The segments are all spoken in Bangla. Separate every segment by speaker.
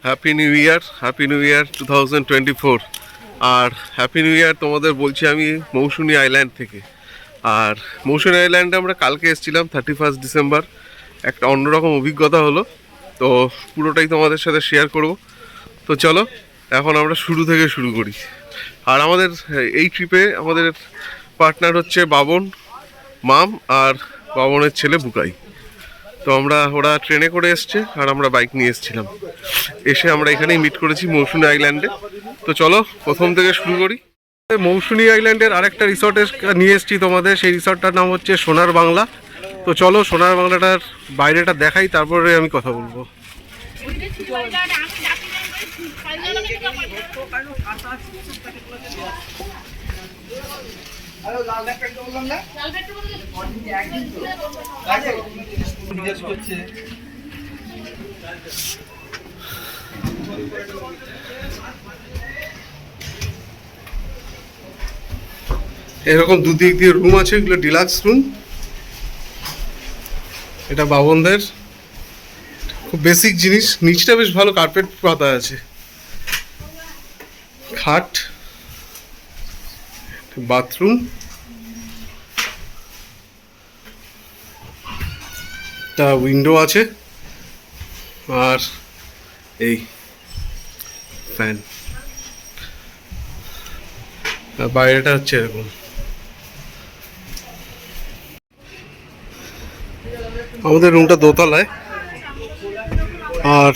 Speaker 1: Happy new year 2024। আর হ্যাপি নিউ ইয়ার তোমাদের বলছি আমি মৌসুনি আইল্যান্ড থেকে। আর মৌসুনি আইল্যান্ডে আমরা কালকে এসেছিলাম 31 ডিসেম্বর। একটা অন্যরকম অভিজ্ঞতা হলো, তো পুরোটাই তোমাদের সাথে শেয়ার করব। তো চলো এখন আমরা শুরু থেকে শুরু করি। আর আমাদের এই ট্রিপে আমাদের পার্টনার হচ্ছে বাবন, মাম আর বাবনের ছেলে বুকাই। তো ওরা ট্রেনে করে এসছে আর আমরা বাইক নিয়ে এসেছিলাম। এসে আমরা এখানেই মিট করেছি মৌসুনি আইল্যান্ডে। তো চলো প্রথম থেকে শুরু করি। মৌসুনি আইল্যান্ডের আরেকটা রিসর্টে নিয়ে এসেছি তোমাদের। সেই রিসর্টটার নাম হচ্ছে সোনার বাংলা। তো চলো সোনার বাংলাটার বাইরেটা দেখাই, তারপরে আমি কথা বলবো। এরকম দুদিক দিয়ে রুম আছে, এগুলো ডিলাক্স রুম। এটা বাবনদের খুব বেসিক জিনিস। নিচটা বেশ ভালো কার্পেট পাতা আছে, খাট, বাথরুম, তা উইন্ডো আছে আর এই ফ্যান। বাইরেটা হচ্ছে এরকম। আমাদের রুমটা দোতলায়, আর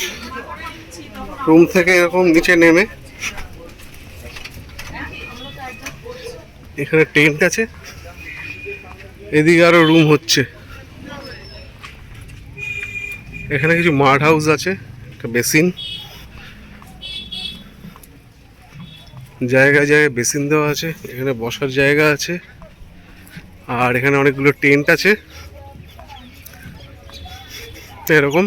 Speaker 1: রুম থেকে এরকম নিচে নেমে এখানে টেন্ট আছে। এদিকে আরো রুম হচ্ছে। এখানে কিছু মাড হাউস আছে, একটা বেসিন, জায়গায় জায়গায় বেসিন দেওয়া আছে। এখানে বসার জায়গা আছে, আর এখানে অনেকগুলো টেন্ট আছে এরকম।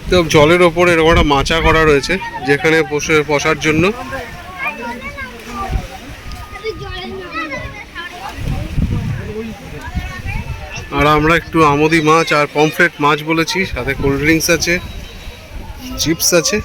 Speaker 1: তো জলের ওপরে এরকম একটা মাচা করা রয়েছে, যেখানে বসার জন্য। আর আমরা একটু আমোদি মাছ আর পমফ্রেট মাছ বলেছি, সাথে কোল্ড ড্রিঙ্কস আছে, চিপস আছে।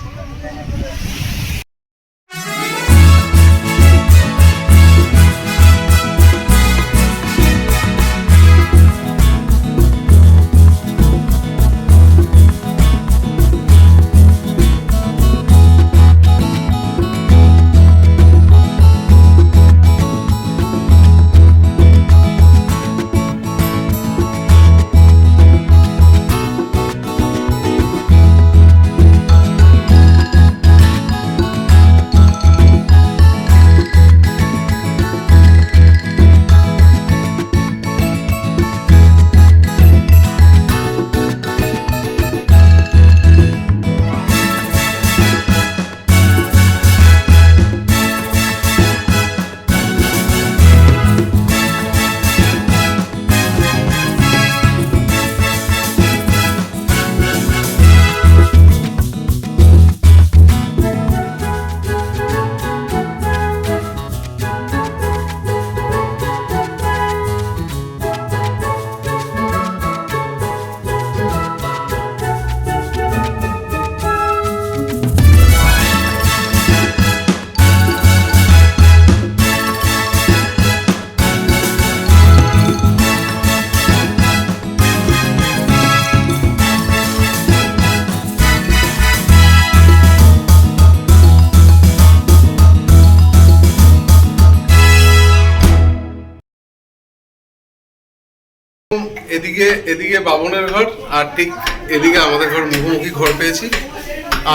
Speaker 1: এদিকে বাবনের ঘর, আর ঠিক এদিকে আমাদের ঘর, মুখোমুখি ঘর পেয়েছি।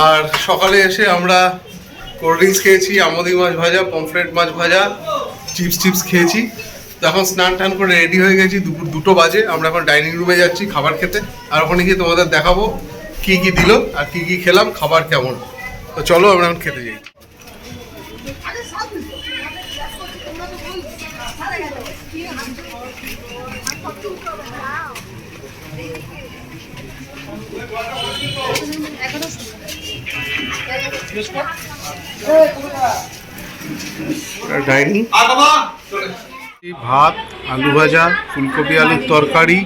Speaker 1: আর সকালে এসে আমরা কোল্ড ড্রিঙ্কস খেয়েছি, আমোদি মাছ ভাজা, পমফ্রেট মাছ ভাজা, চিপস খেয়েছি। তো এখন স্নান টান করে রেডি হয়ে গেছি। দুপুর 2টো বাজে। আমরা এখন ডাইনিং রুমে যাচ্ছি খাবার খেতে। আর ওখানে গিয়ে তোমাদের দেখাবো কি কি দিল আর কি কি খেলাম, খাবার কেমন। তো চলো আমরা এখন খেতে যাই। ডাইনিং, ভাত, আলু ভাজা, ফুলকপি আলুর তরকারি,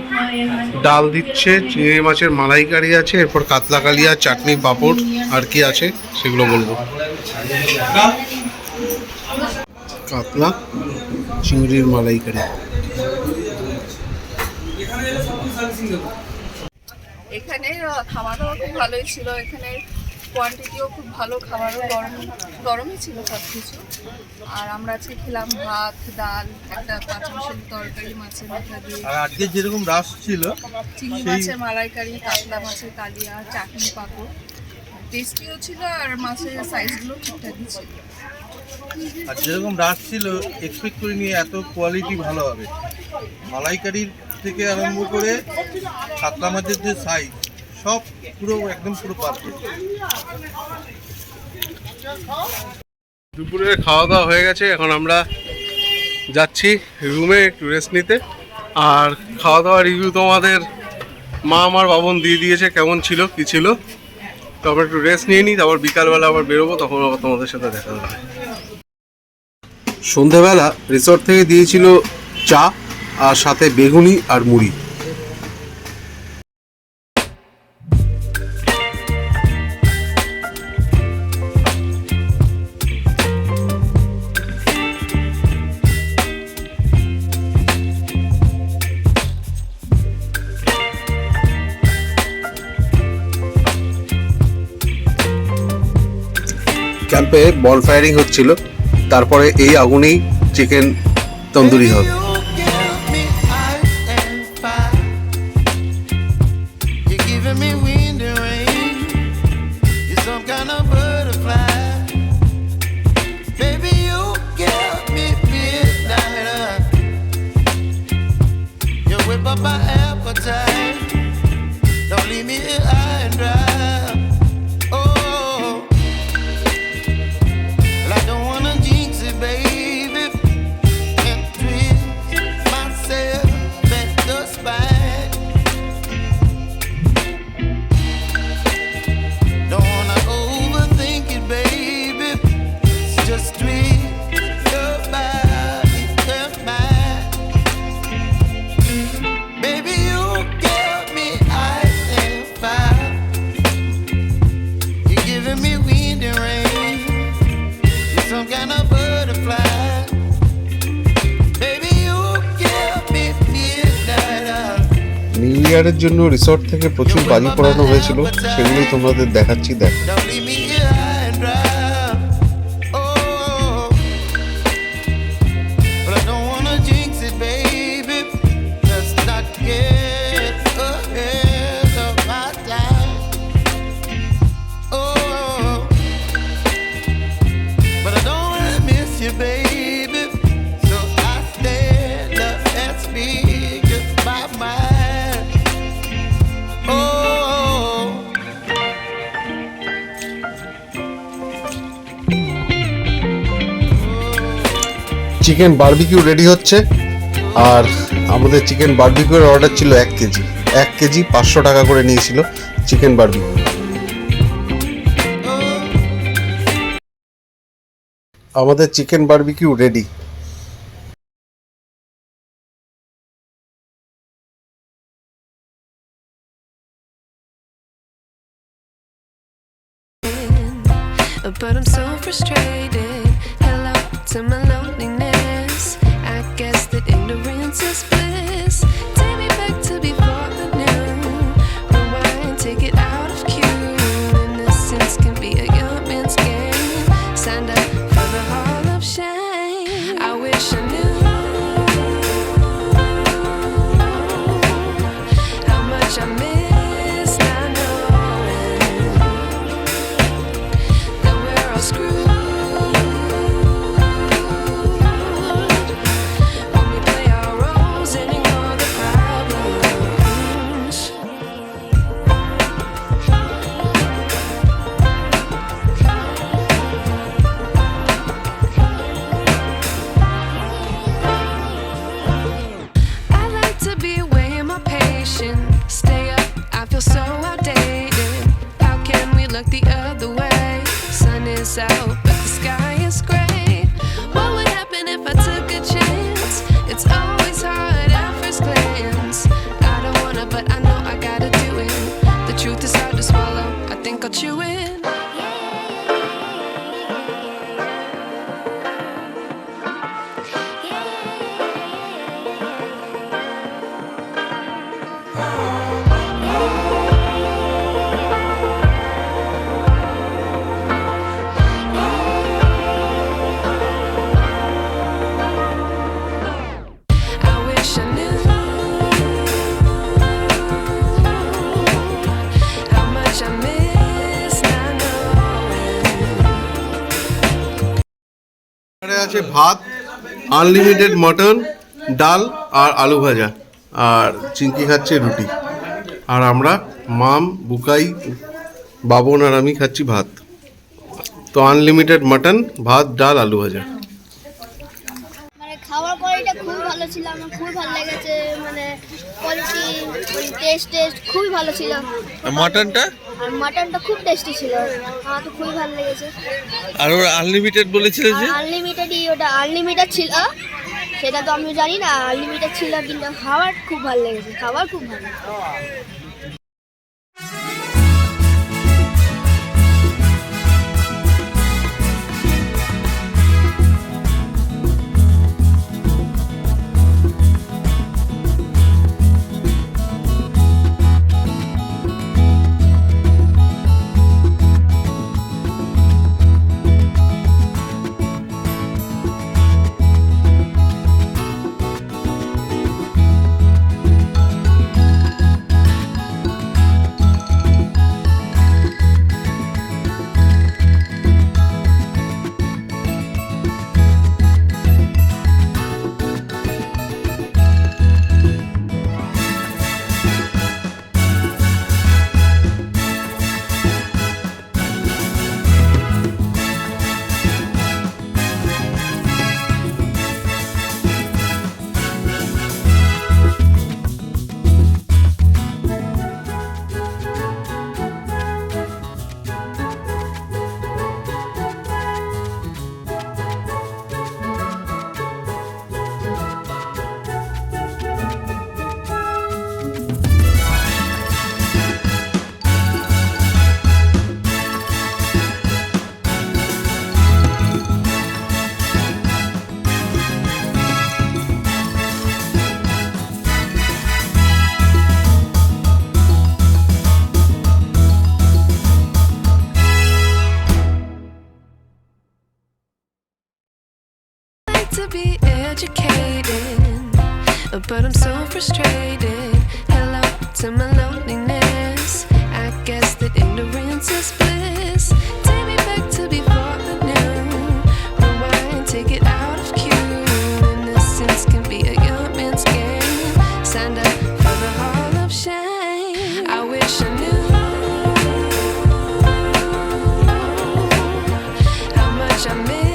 Speaker 1: ডাল দিচ্ছে, চিংড়ি মাছের মালাইকারি আছে, এরপর কাতলা কালিয়া, চাটনি, পাঁপড়, আর কি আছে সেগুলো বলবো। কাতলা চিংড়ির মালাইকারি।
Speaker 2: এখানে খাওয়া দাওয়া খুব ভালোই ছিল, এখানে কোয়ান্টিটিও খুব ভালো, খাবারও গরমই ছিল সব কিছু। আর আমরা আজকে খেলাম ভাত, ডাল, একটা পাঁচমিশালি তরকারি মাছের মাথা দিয়ে,
Speaker 3: আর আজকে যেরকম রাস ছিল
Speaker 2: চিংড়ি মাছের মালাইকারি, কাতলা মাছের কালিয়া, চাটনি, পাঁপড়, টেস্টিও ছিল আর মাছের সাইজগুলো ঠিকঠাকই ছিল।
Speaker 3: আর যেরকম রাস ছিল এক্সপেক্ট করিনি এত কোয়ালিটি ভালো হবে। মালাইকারির থেকে আরম্ভ করে কাতলা মাছের যে সাইজ সব পুরো একদম পুরো পারফেক্ট।
Speaker 1: দুপুরের খাওয়া দাওয়া হয়ে গেছে, এখন আমরা যাচ্ছি রুমে একটু রেস্ট নিতে। আর খাওয়া দাওয়ার রিভিউ তোমাদের মা আমার বাবন দিয়ে দিয়েছে, কেমন ছিল কী ছিল। তো আমরা একটু রেস্ট নিয়ে নিই, তারপর বিকালবেলা আবার বেরোবো, তখন আবার তোমাদের সাথে দেখা হবে। সন্ধেবেলা রিসর্ট থেকে দিয়েছিল চা আর সাথে বেগুনি আর মুড়ি। ক্যাম্পে বল ফায়ারিং হচ্ছিল, তারপরে এই আগুনেই চিকেন তন্দুরি হবে। নিউ ইয়ারের জন্য রিসর্ট থেকে প্রচুর বাজি পড়ানো হয়েছিল, সেগুলোই তোমাদের দেখাচ্ছি। দেখ, চিকেন বারবিকিউ রেডি হচ্ছে। আর আমাদের চিকেন বারবিকিউর অর্ডার ছিল 1 কেজি। 1 কেজি 500 টাকা করে নিয়েছিল চিকেন বারবিকিউ। আমাদের chicken barbecue ready.
Speaker 4: But I'm so frustrated. Hello to my loneliness. I guess that ignorance is bliss. Take me back to before the new. Rewind, take it out of cue. Innocence can be a young man's game. Signed up for the hall of shame. I wish I knew how much I miss not knowing that we're all screwed. When we play our roles out, but the sky is gray. What would happen if I took a chance? It's always hard at first glance. I don't wanna, but I know I gotta do it. The truth is hard to swallow, I think I'll chew it. I wish I knew how much I miss not knowing.
Speaker 1: এখানে আছে ভাত, আনলিমিটেড মটন, ডাল আর আলু ভাজা, আর চিংকি খাচ্ছে রুটি। আর আমরা মাম, বুকাই, বাবন আর আমি খাচ্ছি ভাত। তো আনলিমিটেড মটন, ভাত, ডাল, আলু ভাজা।
Speaker 5: মানে খাবার কোয়ালিটিটা খুবই ভালো ছিল, আমার খুবই ভালো লেগেছে। মানে কোয়ালিটি, টেস্ট খুবই ভালো ছিল।
Speaker 3: মাটনটা
Speaker 5: আর মাটনটা খুব টেস্টি ছিল, আমার তো খুবই ভালো লেগেছে।
Speaker 3: আর ওরা আনলিমিটেড বলেছিল যে
Speaker 5: আনলিমিটেডই, ওটা আনলিমিটেড ছিল, সেটা তো আমি জানি না আনলিমিটেড ছিল, কিন্তু খাবার খুব ভালো লেগেছে, খাবার খুব ভালো।
Speaker 4: To be educated, but I'm so frustrated. Hello to my loneliness. I guess that ignorance is bliss. Take me back to before I knew. Rewind, take it out of cue. Innocence can be a young man's game. Signed up for the hall of shame. I wish I knew how much I miss.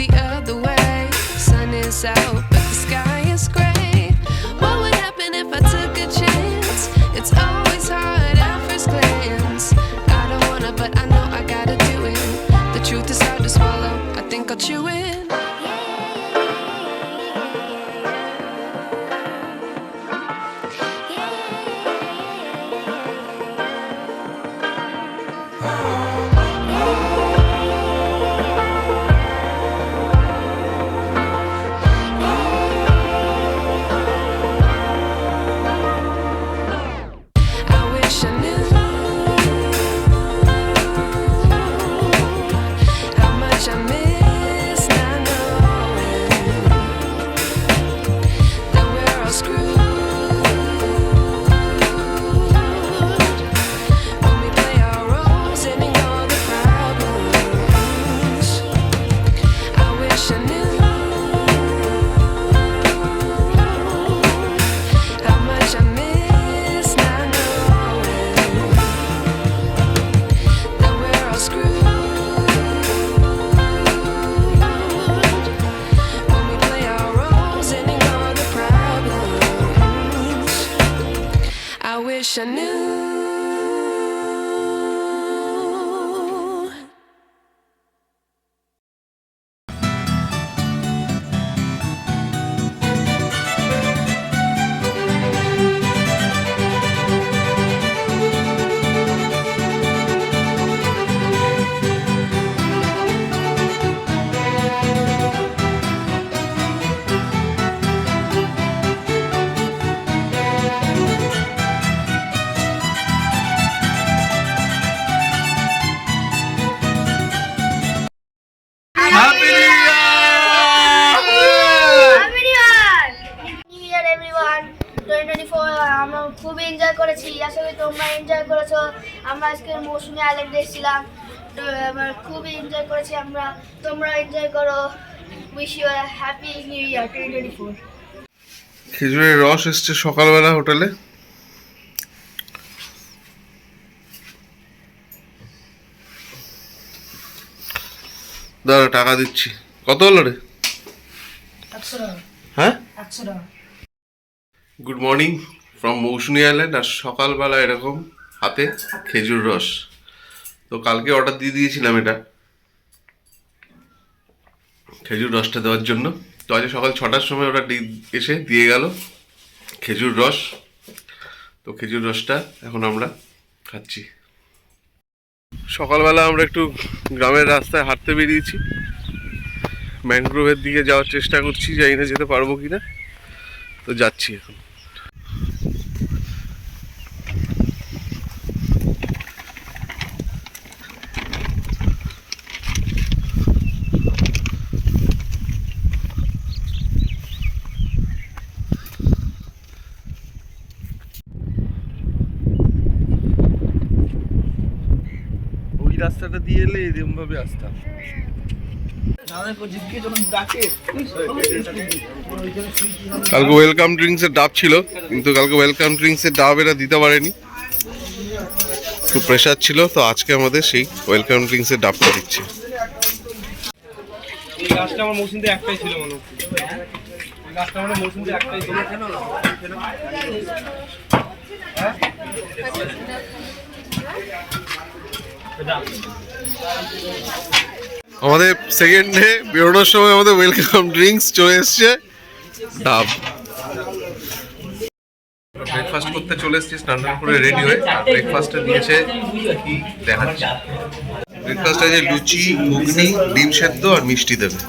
Speaker 4: The other way, sun is out, but the sky is gray. What would happen if I took a chance? It's always hard at first glance. I don't wanna, but I know I gotta do it. The truth is hard to swallow, I think I'll chew it. I miss now. wish I knew.
Speaker 5: New year everyone 2024 আমরা খুব এনজয় করেছি, আশা করি তোমরা এনজয় করেছো। আমরা আজকে মৌসুমী আইল্যান্ডে এসেছিলাম, তো আমরা খুব এনজয় করেছি। আমরা তোমরা এনজয় করো। Wish you a happy new year 2024।
Speaker 1: খেজুরের রস এসছে সকালবেলা হোটেলে। দাঁড়া টাকা দিচ্ছি। কত হলো রে? হ্যাঁ, good morning from Mousumi island. আর সকালবেলা এরকম হাতে খেজুর রস। তো কালকে অর্ডার দিয়ে দিয়েছিলাম এটা খেজুর রসটা দেওয়ার জন্য। তো আজ সকাল 6টার সময় ওরা এসে দিয়ে গেল খেজুর রস। তো খেজুর রসটা এখন আমরা খাচ্ছি। সকালবেলা আমরা একটু গ্রামের রাস্তায় হাঁটতে বেরিয়েছি, ম্যানগ্রোভের দিকে যাওয়ার চেষ্টা করছি, জানি না যেতে পারবো কিনা। তো যাচ্ছি এখন। ওই রাস্তাটা দিয়ে এলে এরকম ভাবে আসতাম। কালকে ওয়েলকাম ড্রিঙ্কস এর ডাব ছিল, কিন্তু কালকে ওয়েলকাম ড্রিঙ্কস এর ডাব এরা দিতে পারেনি, খুব প্রেশার ছিল। তো আজকে আমাদের সেই ওয়েলকাম ড্রিঙ্কস এর ডাবটা দিচ্ছে।
Speaker 6: এই গাছটা আমার মৌসুমীতে একটাই ছিল মনে হচ্ছে। এই গাছটা আমার মৌসুমীতে একটাই ছিল।
Speaker 1: আমাদের সেকেন্ড ডে বেরোনোর সময় আমাদের ওয়েলকাম ড্রিঙ্কস চলে এসছে ডাব। ব্রেকফাস্ট করতে চলে এসেছি, স্নান করে রেডি হয়ে। ব্রেকফাস্টে দিয়েছে কি দেখাচ্ছি। ব্রেকফাস্টে আছে লুচি, ঘুগনি, ডিম সেদ্ধ আর মিষ্টি দেবে।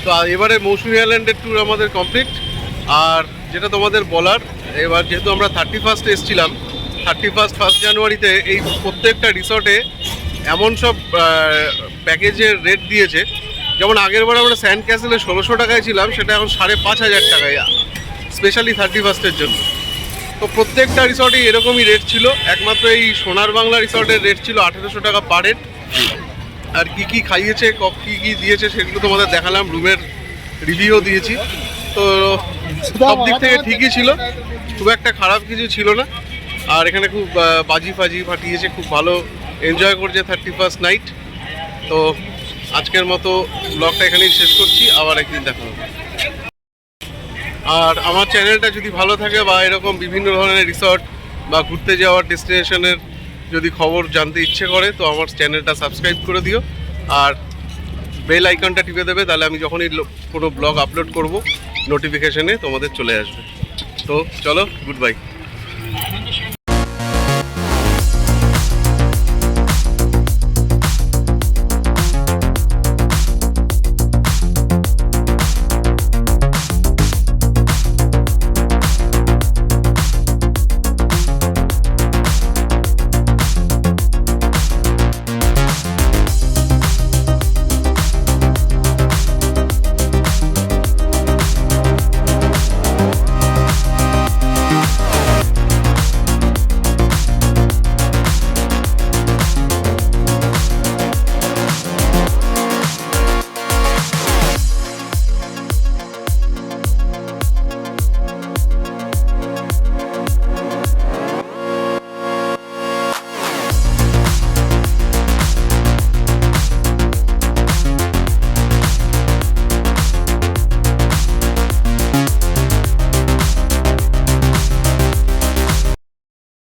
Speaker 1: তো এবারে মৌসুমী আইল্যান্ডের ট্যুর আমাদের কমপ্লিট। আর যেটা তোমাদের বলার, এবার যেহেতু আমরা 31 এসেছিলাম, 1 জানুয়ারিতে এই প্রত্যেকটা রিসর্টে এমন সব প্যাকেজের রেট দিয়েছে, যেমন আগের বার আমরা স্যান্ড ক্যাসেলে 1600 টাকায় ছিলাম, সেটা এখন 5,500 টাকায়, স্পেশালি 31 জন্য। তো প্রত্যেকটা রিসর্টেই এরকমই রেট ছিল। একমাত্র এই সোনার বাংলা রিসর্টের রেট ছিল 1800 টাকা পার হেড। আর কি কি খাইয়েছে, কী কী দিয়েছে সেগুলো তোমাদের দেখালাম, রুমের রিভিউও দিয়েছি। তো সব দিক থেকে ঠিকই ছিল, খুব একটা খারাপ কিছু ছিল না। আর এখানে খুব বাজি ফাটিয়েছে, খুব ভালো এনজয় করছে 31 নাইট। তো আজকের মতো ব্লগটা এখানেই শেষ করছি, আবার একদিন দেখা হবে। আর আমার চ্যানেলটা যদি ভালো থাকে বা এরকম বিভিন্ন ধরনের রিসর্ট বা ঘুরতে যাওয়ার ডেস্টিনেশনের যদি খবর জানতে ইচ্ছে করে, তো আমার চ্যানেলটা সাবস্ক্রাইব করে দিও আর বেল আইকনটা টিপে দেবে, তাহলে আমি যখনই কোনো ব্লগ আপলোড করব নোটিফিকেশনে তোমাদের চলে আসবে। তো চলো, গুড বাই।